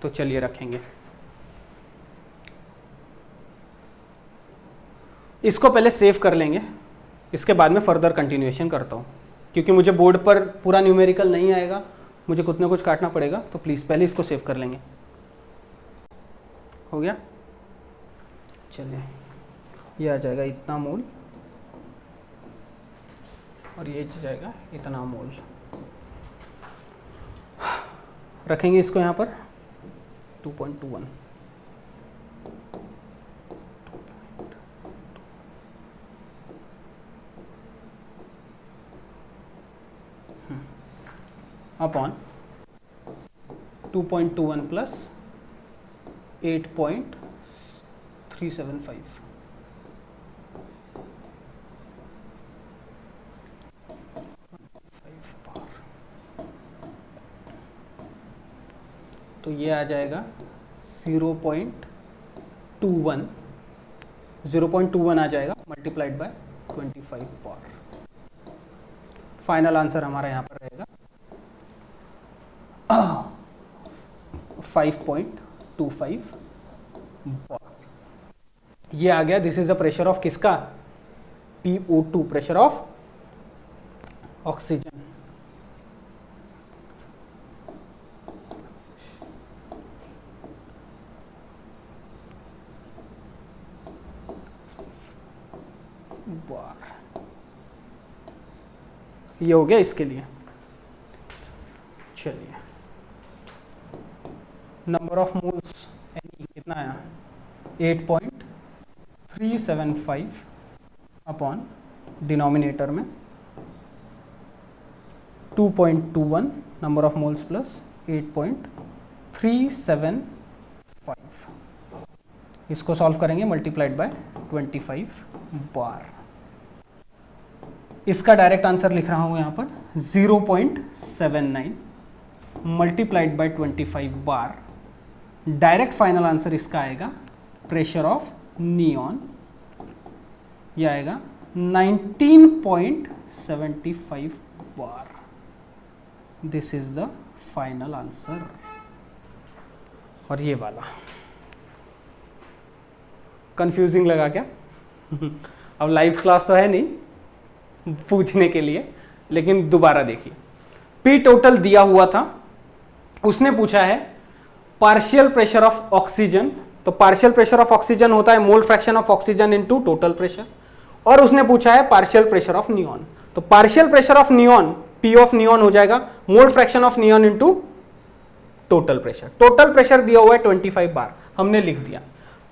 तो चलिए रखेंगे इसको, पहले सेव कर लेंगे, इसके बाद में फर्दर कंटिन्यूएशन करता हूँ, क्योंकि मुझे बोर्ड पर पूरा न्यूमेरिकल नहीं आएगा, मुझे कुछ ना कुछ काटना पड़ेगा। तो प्लीज़ पहले इसको सेव कर लेंगे। हो गया, चलिए ये आ जाएगा इतना मोल और ये जाएगा इतना मोल। रखेंगे इसको यहाँ पर 2.21। Upon 2.21 plus 8.375। तो ये आ जाएगा 0.21, 0.21 आ जाएगा multiplied by 25 bar. Final answer हमारा यहाँ पर रहेगा 5.25 बार। ये आ गया। This is the pressure of किसका, PO2, प्रेशर ऑफ ऑक्सीजन। बार ये हो गया इसके लिए। चलिए नंबर ऑफ मोल्स कितना आया, 8.375 अपॉन डिनोमिनेटर में 2.21 नंबर ऑफ मोल्स प्लस 8.375। इसको सॉल्व करेंगे मल्टीप्लाइड बाय 25 बार। इसका डायरेक्ट आंसर लिख रहा हूं यहां पर 0.79 multiplied by 25 bar. Direct final answer इसका आएगा प्रेशर ऑफ नियॉन, यह आएगा 19.75 bar. This is the final answer. और ये वाला कंफ्यूजिंग लगा क्या? अब लाइव क्लास तो है नहीं पूछने के लिए, लेकिन दोबारा देखिए। पी टोटल दिया हुआ था, उसने पूछा है पार्शियल प्रेशर ऑफ ऑक्सीजन। तो पार्शियल प्रेशर ऑफ ऑक्सीजन होता है mole fraction of oxygen into total pressure. और उसने पूछा है पार्शियल प्रेशर ऑफ नियॉन। तो partial pressure of neon, P of neon हो जाएगा मोल fraction of neon into total pressure. Total pressure दिया हुआ है 25 बार, हमने लिख दिया।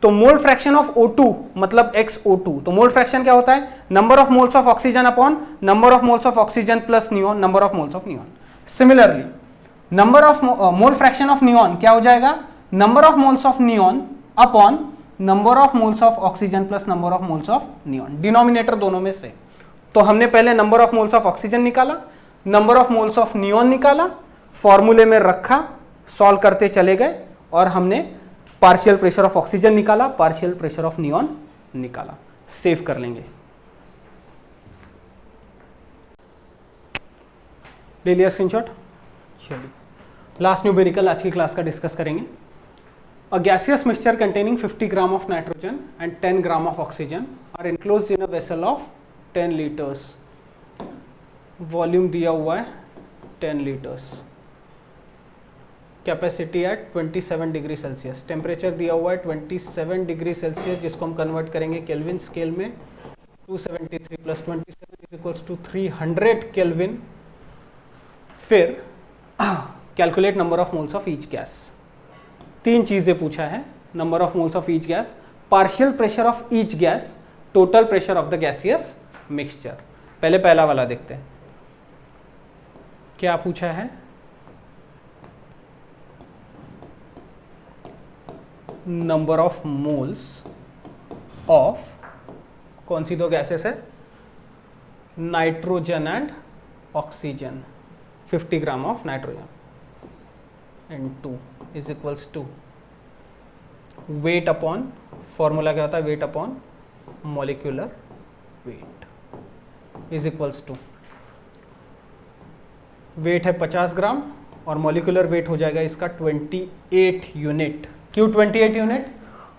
तो मोल फ्रैक्शन ऑफ O2 मतलब XO2। तो मोल फ्रैक्शन क्या होता है, number of moles of oxygen upon number of moles of oxygen plus neon, number of moles of neon. Similarly number of mole fraction of neon क्या हो जाएगा, number of moles of neon upon number of moles of oxygen plus number of moles of neon, denominator दोनों में से। तो हमने पहले number of moles of oxygen निकाला, number of moles of neon निकाला, फॉर्मूले में रखा, सॉल्व करते चले गए और हमने पार्शियल प्रेशर ऑफ ऑक्सीजन निकाला, पार्शियल प्रेशर ऑफ नियॉन निकाला। सेव कर लेंगे। ले लिया स्क्रीनशॉट। चलिए लास्ट न्यूमेरिकल आज की क्लास का डिस्कस करेंगे। A gaseous mixture containing 50 gram of nitrogen and 10 gram of oxygen are enclosed in a vessel of 10 litres. Volume दिया हुआ है 10 litres, capacity at 27 degree Celsius, temperature दिया हुआ है 27 डिग्री सेल्सियस, जिसको हम कन्वर्ट करेंगे केल्विन स्केल में 273 प्लस 27 इक्वल्स टू 300 केल्विन। फिर calculate number of moles of each gas. तीन चीजें पूछा है, number of moles of each gas, partial pressure of each gas, total pressure of the gaseous mixture. पहले पहला वाला देखते हैं क्या पूछा है। नंबर ऑफ मोल्स ऑफ कौन सी दो गैसेस है, nitrogen and oxygen. 50 gram of nitrogen N2 is equals to weight upon, formula क्या होता है, weight upon molecular weight is equals to, weight है 50 ग्राम और मॉलिक्यूलर वेट हो जाएगा इसका 28 यूनिट। क्यों 28 unit?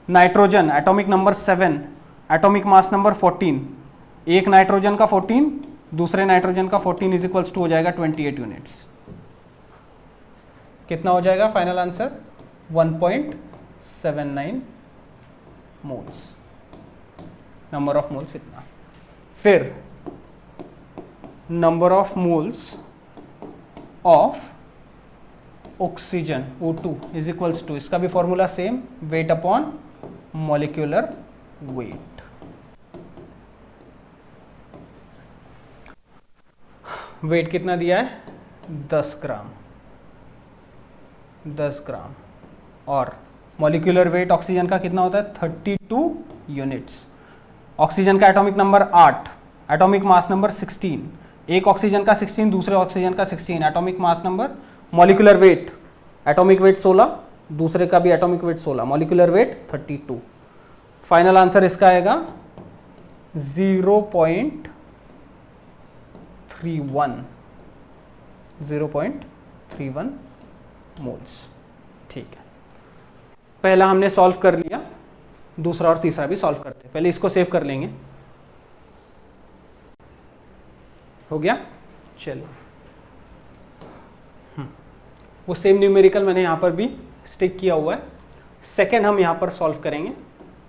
Nitrogen atomic number 7, atomic mass number 14, एक नाइट्रोजन का 14, दूसरे नाइट्रोजन का 14 इज इक्वल्स टू हो जाएगा 28 यूनिट्स। कितना हो जाएगा final answer? 1.79 moles, number of moles इतना। फिर number of moles of oxygen O2 is equals to, इसका भी formula same, weight upon molecular weight. Weight कितना दिया है? 10 ग्राम, 10 ग्राम। और मॉलिक्यूलर वेट ऑक्सीजन का कितना होता है? 32 यूनिट्स। ऑक्सीजन का atomic number 8, atomic mass number 16, एक ऑक्सीजन का 16, दूसरे ऑक्सीजन का 16, atomic mass number, molecular weight, atomic weight 16, दूसरे का भी atomic weight 16, molecular weight 32। Final answer इसका आएगा 0.31 मोल्स। ठीक है, पहला हमने सॉल्व कर लिया, दूसरा और तीसरा भी सॉल्व करते हैं। पहले इसको सेव कर लेंगे, हो गया। चलो, वो सेम न्यूमेरिकल मैंने यहाँ पर भी स्टिक किया हुआ है। सेकंड हम यहाँ पर सॉल्व करेंगे,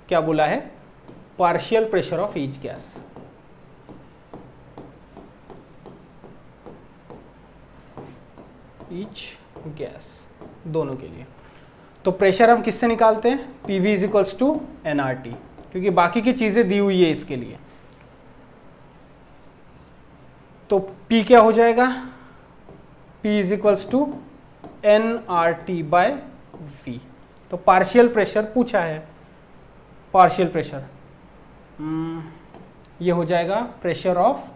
क्या बोला है, partial pressure of each gas. Each gas दोनों के लिए। तो प्रेशर हम किससे निकालते हैं? PV is equals to nRT, क्योंकि बाकी की चीजें दी हुई है इसके लिए। तो P क्या हो जाएगा? P is equals to nRT by V। तो पार्शियल प्रेशर पूछा है, पार्शियल प्रेशर ये हो जाएगा pressure of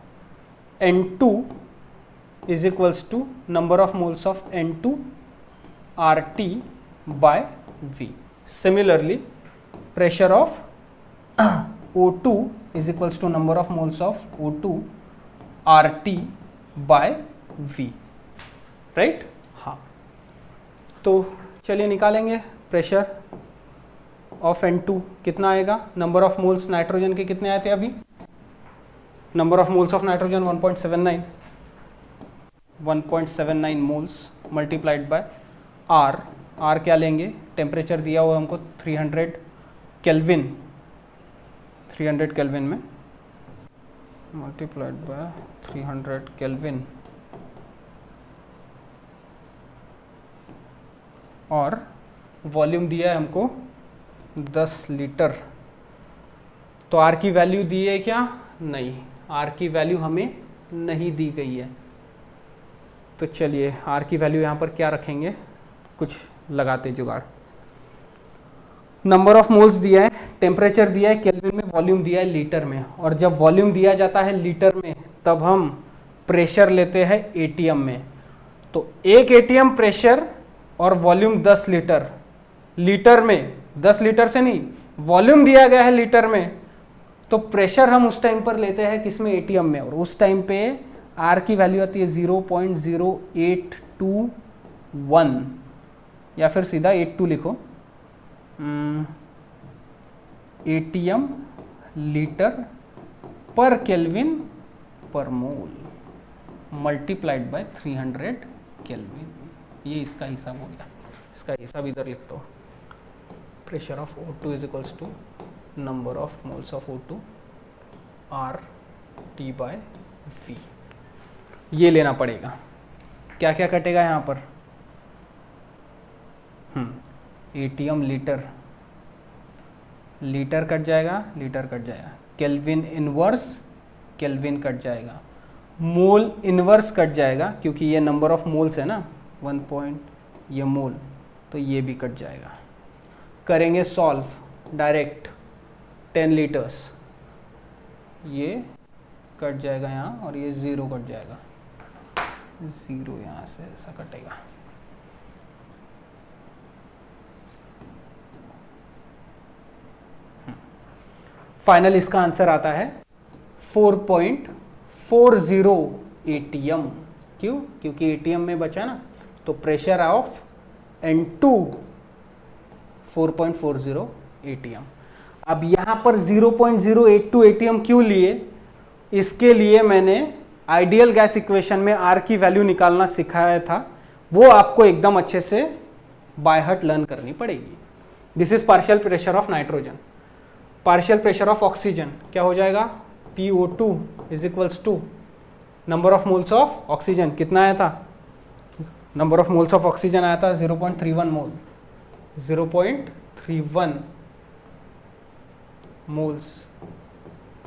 N2 is equals to number of moles of N2 RT by V. Similarly, pressure of O2 is equals to number of moles of O2 RT by V. Right? हाँ, तो चलिए निकालेंगे pressure of N2 कितना आएगा। Number of moles nitrogen के कितने आए थे अभी? Number of moles of nitrogen 1.79 moles multiplied by R। R क्या लेंगे? टेम्परेचर दिया हुआ हमको 300 केल्विन, 300 केल्विन में मल्टीप्लाइड बाय 300 केल्विन, और वॉल्यूम दिया है हमको 10 लीटर। तो R की वैल्यू दी है क्या? नहीं, R की वैल्यू हमें नहीं दी गई है। तो चलिए R की वैल्यू यहाँ पर क्या रखेंगे, कुछ लगाते जुगाड़। नंबर ऑफ मोल्स दिया है, टेम्परेचर दिया है केल्विन में, वॉल्यूम दिया है लीटर में। और जब वॉल्यूम दिया जाता है लीटर में, तब हम प्रेशर लेते हैं एटीएम में। तो 1 एटीएम प्रेशर और वॉल्यूम 10 लीटर, लीटर में 10 लीटर से नहीं, वॉल्यूम दिया गया है लीटर में, तो प्रेशर हम उस टाइम पर लेते हैं किसमें? एटीएम में। और उस टाइम पे R की वैल्यू आती है 0.0821, या फिर सीधा 82 लिखो, एटीएम लीटर पर केल्विन पर मोल मल्टीप्लाइड बाय 300 केल्विन। ये इसका हिसाब हो गया, इसका हिसाब इधर लिख दो। Pressure of O2 is equals to number of moles of O2 R T by V, ये लेना पड़ेगा। क्या क्या कटेगा यहाँ पर? एटीएम लीटर, लीटर कट जाएगा, लीटर कट जाएगा, केल्विन इनवर्स, केल्विन कट जाएगा, मोल इनवर्स कट जाएगा क्योंकि ये नंबर ऑफ मोल्स है ना 1 पॉइंट, ये मोल, तो ये भी कट जाएगा। करेंगे सॉल्व डायरेक्ट 10 लीटर्स, ये कट जाएगा यहाँ और ये 0 कट जाएगा, 0 यहाँ से ऐसा कटेगा। फाइनल इसका आंसर आता है 4.40 एटीएम। क्यों? क्योंकि एटीएम में बचा ना, तो प्रेशर ऑफ N2 4.40 एटीएम। अब यहाँ पर 0.082 एटीएम क्यों लिए? इसके लिए मैंने आइडियल गैस इक्वेशन में R की वैल्यू निकालना सिखाया था, वो आपको एकदम अच्छे से बाय हार्ट लर्न करनी पड़ेगी। This is partial pressure of nitrogen. Partial pressure of oxygen क्या हो जाएगा? PO2 is equals to number of moles of oxygen. कितना आया था? Number of moles of oxygen आया था 0.31 mole, 0.31 moles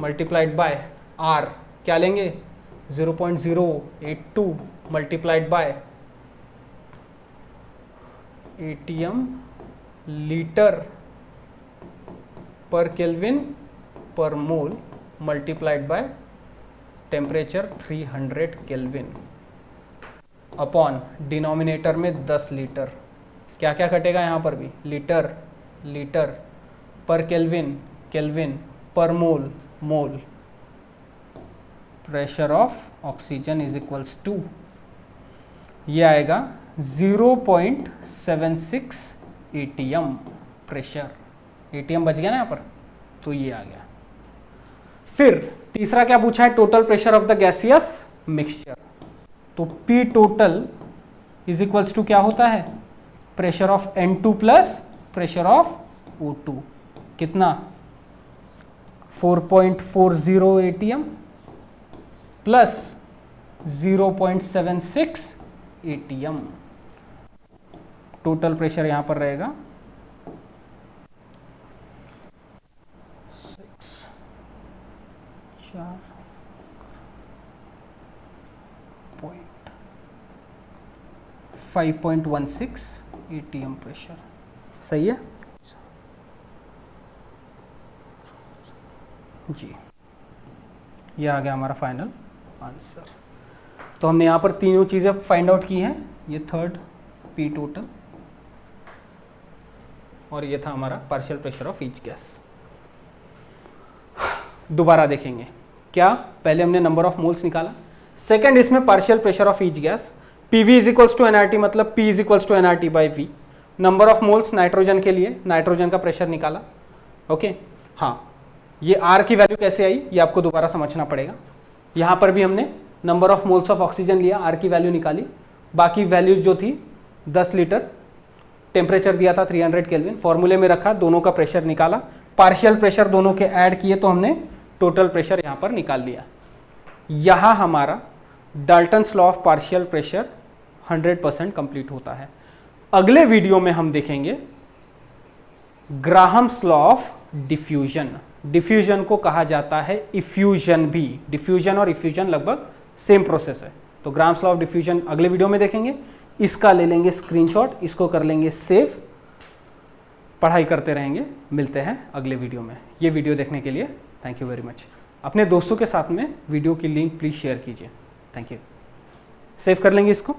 multiplied by R, क्या लेंगे? 0.082 मल्टीप्लाइड बाय एटीएम लीटर पर केल्विन पर mole multiplied by temperature 300 kelvin upon denominator में 10 लीटर। क्या क्या कटेगा यहाँ पर भी? लीटर, लीटर पर केल्विन, केल्विन पर mole, mole. Pressure of oxygen is equals to, ये आएगा 0.76 एटीएम प्रेशर। एटीएम बच गया ना यहाँ पर, तो ये आ गया। फिर तीसरा क्या पूछा है? Total pressure of the gaseous mixture. तो P total is equals to क्या होता है? Pressure of N2 plus pressure of O2। कितना? 4.40 ATM plus 0.76 ATM. Total pressure यहां पर रहेगा 5.16 एटीएम प्रेशर। सही है जी, ये आ गया हमारा फाइनल आंसर। तो हमने यहाँ पर तीनों चीज़ें फाइंड आउट की हैं, ये थर्ड P टोटल, और ये था हमारा partial pressure of each gas. दोबारा देखेंगे क्या? पहले हमने नंबर ऑफ मोल्स निकाला, सेकंड इसमें partial pressure of each gas, PV is equals to NRT, मतलब P is equals to NRT by V। Number of moles nitrogen के लिए, नाइट्रोजन का प्रेशर निकाला। ओके हाँ, ये R की वैल्यू कैसे आई ये आपको दोबारा समझना पड़ेगा। यहाँ पर भी हमने number of moles of oxygen लिया, R की वैल्यू निकाली, बाकी वैल्यूज जो थी 10 लीटर, टेम्परेचर दिया था 300 केल्विन, फॉर्मूले में रखा, दोनों का प्रेशर निकाला, पार्शियल प्रेशर दोनों के ऐड किए तो हमने टोटल प्रेशर यहाँ पर निकाल लिया। यहाँ हमारा Dalton's law of partial pressure 100% complete होता है। अगले वीडियो में हम देखेंगे Graham's law of diffusion. Diffusion को कहा जाता है इफ्यूजन भी। डिफ्यूजन और इफ्यूजन लगभग सेम प्रोसेस है। तो ग्राहम्स लॉ ऑफ डिफ्यूजन अगले वीडियो में देखेंगे। इसका ले लेंगे स्क्रीनशॉट, इसको कर लेंगे सेव, पढ़ाई करते रहेंगे। मिलते हैं अगले वीडियो में। ये वीडियो देखने के लिए थैंक यू वेरी मच। अपने दोस्तों के साथ में वीडियो की लिंक प्लीज़ शेयर कीजिए। Thank you. सेव कर लेंगे इसको।